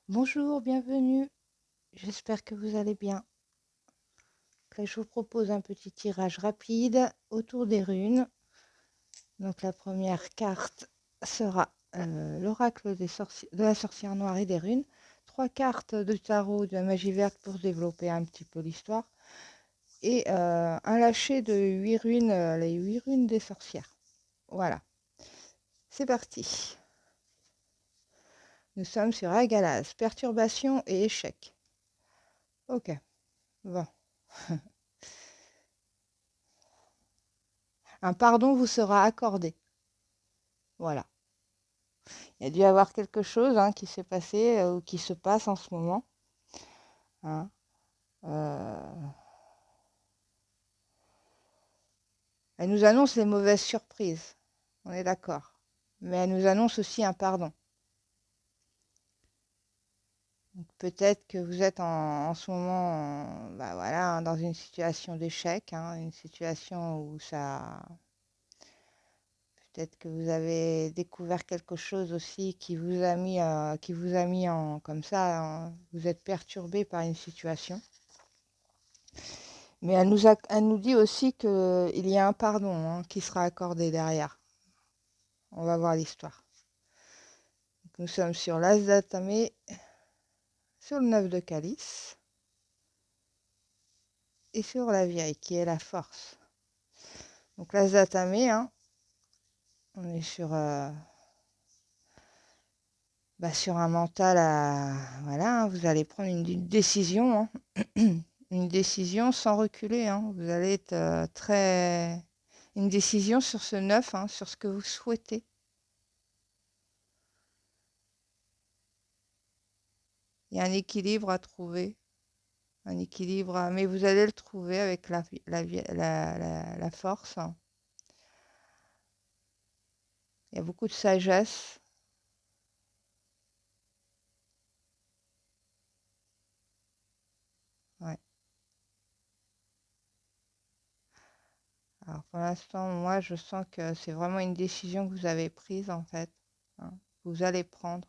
Bonjour, bienvenue. J'espère que vous allez bien. Là, je vous propose un petit tirage rapide autour des runes. Donc, la première carte sera l'oracle de la sorcière noire et des runes. 3 cartes de tarot de la magie verte pour développer un petit peu l'histoire. Et un lâcher de 8 runes, les 8 runes des sorcières. Voilà, c'est parti. Nous sommes sur Agalaz, perturbation et échec. Ok, bon. Un pardon vous sera accordé. Voilà. Il y a dû y avoir quelque chose qui s'est passé ou qui se passe en ce moment. Hein. Euh, Elle nous annonce les mauvaises surprises. On est d'accord. Mais elle nous annonce aussi un pardon. Donc, peut-être que vous êtes en ce moment bah voilà, dans une situation d'échec, une situation où ça... Peut-être que vous avez découvert quelque chose aussi qui vous a mis en comme ça. Vous êtes perturbé par une situation. Mais elle nous dit aussi qu'il y a un pardon qui sera accordé derrière. On va voir l'histoire. Nous sommes sur l'As d'Atamé, sur le 9 de Calice et sur la vieille qui est la force. Donc l'As d'Atamé, on est sur un mental à... Voilà, vous allez prendre une décision, une décision sans reculer. Vous allez être très... Une décision sur ce 9, sur ce que vous souhaitez. Il y a un équilibre à trouver. Un équilibre, mais vous allez le trouver avec la force. Il y a beaucoup de sagesse. Ouais. Alors pour l'instant, moi, je sens que c'est vraiment une décision que vous avez prise en fait. Vous allez prendre,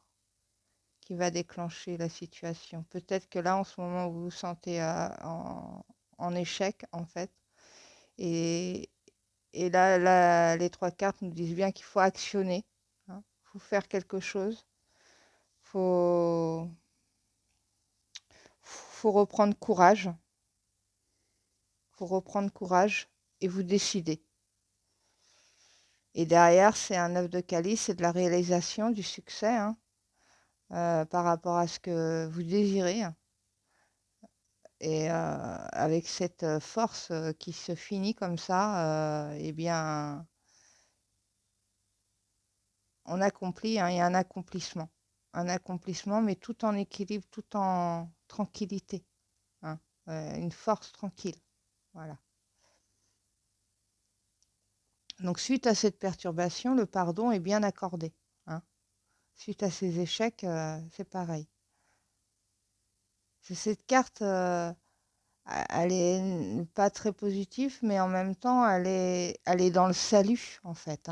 qui va déclencher la situation. Peut-être que là, en ce moment, vous vous sentez en échec en fait. Et, et là, les 3 cartes nous disent bien qu'il faut actionner. Il faut faire quelque chose. Faut faut reprendre courage. Faut reprendre courage et vous décider. Et derrière, c'est un œuf de calice, c'est de la réalisation, du succès par rapport à ce que vous désirez. Et avec cette force qui se finit comme ça, eh bien, on accomplit, il y a un accomplissement. Un accomplissement, mais tout en équilibre, tout en tranquillité. hein. Une force tranquille. Voilà. Donc, suite à cette perturbation, le pardon est bien accordé. hein. Suite à ces échecs, c'est pareil. Cette carte, elle est pas très positive, mais en même temps, elle est dans le salut, en fait.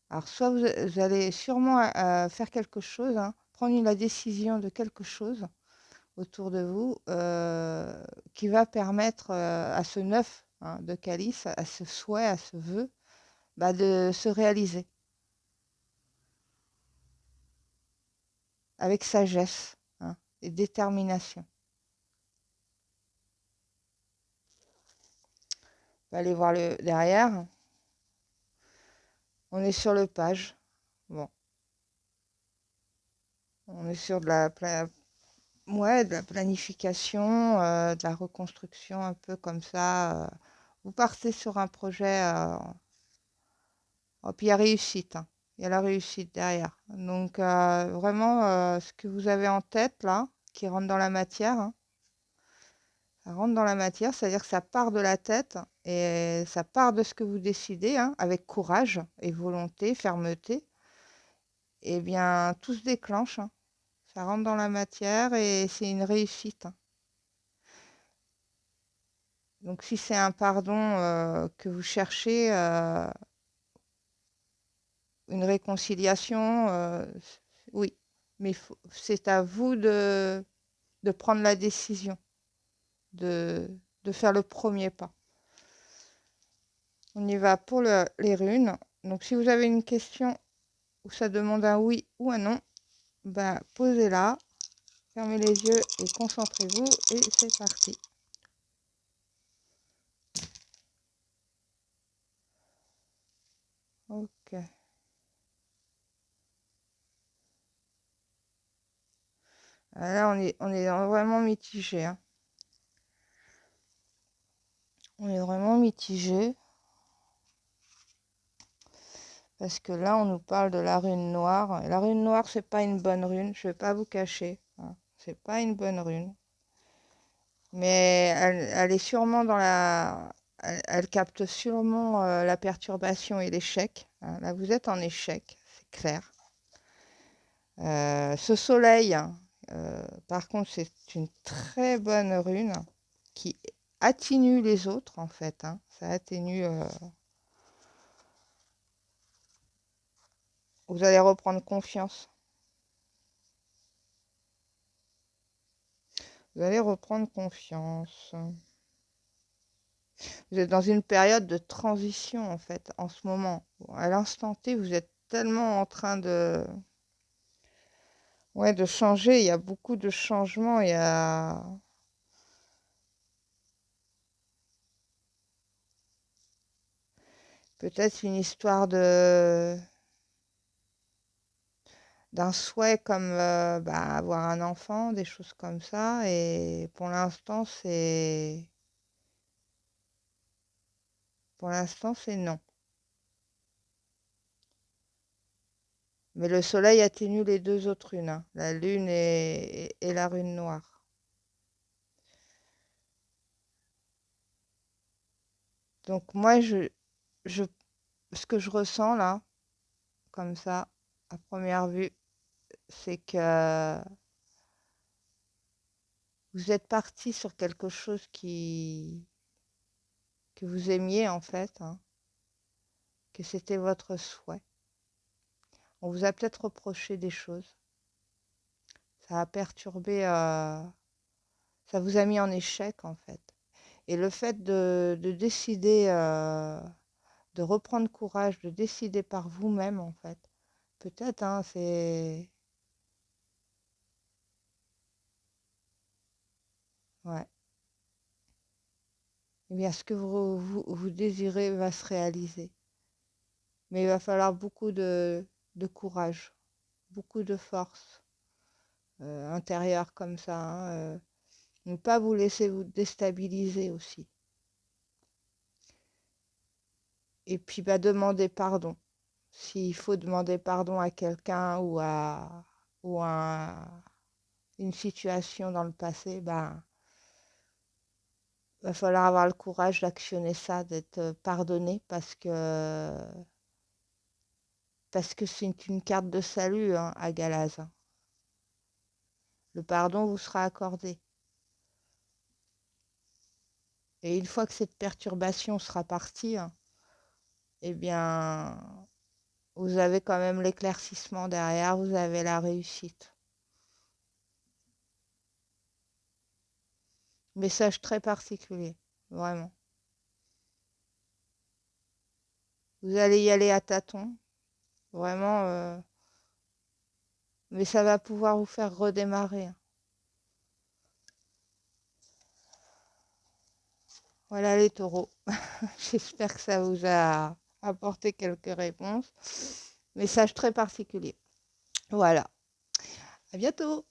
Alors, soit vous allez sûrement faire quelque chose, prendre la décision de quelque chose autour de vous qui va permettre à ce 9 de calice, à ce souhait, à ce vœu, de se réaliser avec sagesse et détermination. On va aller voir le derrière. On est sur le page. Bon, on est sur de la planification, de la reconstruction, un peu comme ça. Vous partez sur un projet, puis il y a réussite. Il y a la réussite derrière. Donc, vraiment, ce que vous avez en tête, là, qui rentre dans la matière, ça rentre dans la matière, c'est-à-dire que ça part de la tête et ça part de ce que vous décidez, avec courage et volonté, fermeté. Eh bien, tout se déclenche. Ça rentre dans la matière et c'est une réussite. Donc, si c'est un pardon que vous cherchez, une réconciliation, oui. Mais c'est à vous de prendre la décision, de faire le premier pas. On y va pour les runes. Donc, si vous avez une question où ça demande un oui ou un non, bah, posez-la, fermez les yeux et concentrez-vous et c'est parti. Ok. Là, on est vraiment mitigé, hein. On est vraiment mitigé. Parce que là, on nous parle de la rune noire. Et la rune noire, c'est pas une bonne rune. Je vais pas vous cacher, hein. C'est pas une bonne rune. Mais elle est sûrement dans la... Elle capte sûrement la perturbation et l'échec, hein. Là, vous êtes en échec, c'est clair. Ce soleil, par contre, c'est une très bonne rune qui atténue les autres, en fait, hein. Ça atténue... Vous allez reprendre confiance. Vous allez reprendre confiance. Vous êtes dans une période de transition, en fait, en ce moment. À l'instant T, vous êtes tellement en train ouais, de changer. Il y a beaucoup de changements. Il y a... peut-être une histoire d'un souhait comme bah, avoir un enfant, des choses comme ça. Et pour l'instant, c'est non. Mais le soleil atténue les deux autres runes, hein, la lune et la rune noire. Donc moi, je, ce que je ressens là, comme ça, à première vue, c'est que vous êtes parti sur quelque chose que vous aimiez en fait, hein, que c'était votre souhait. On vous a peut-être reproché des choses. Ça a perturbé, ça vous a mis en échec en fait. Et le fait de décider, de reprendre courage, de décider par vous-même en fait, peut-être, hein, c'est... Ouais. Eh bien, ce que vous désirez va se réaliser. Mais il va falloir beaucoup de courage, beaucoup de force intérieure comme ça, hein, ne pas vous laisser vous déstabiliser aussi. Et puis, bah, demander pardon. S'il faut demander pardon à quelqu'un ou à une situation dans le passé, bah, va falloir avoir le courage d'actionner ça, d'être pardonné parce que c'est une carte de salut, hein, à Galaz, hein. Le pardon vous sera accordé. Et une fois que cette perturbation sera partie, hein, eh bien, vous avez quand même l'éclaircissement derrière, vous avez la réussite. Message très particulier, vraiment. Vous allez y aller à tâtons, vraiment, mais ça va pouvoir vous faire redémarrer, hein. Voilà les taureaux. J'espère que ça vous a apporté quelques réponses. Message très particulier. Voilà. À bientôt.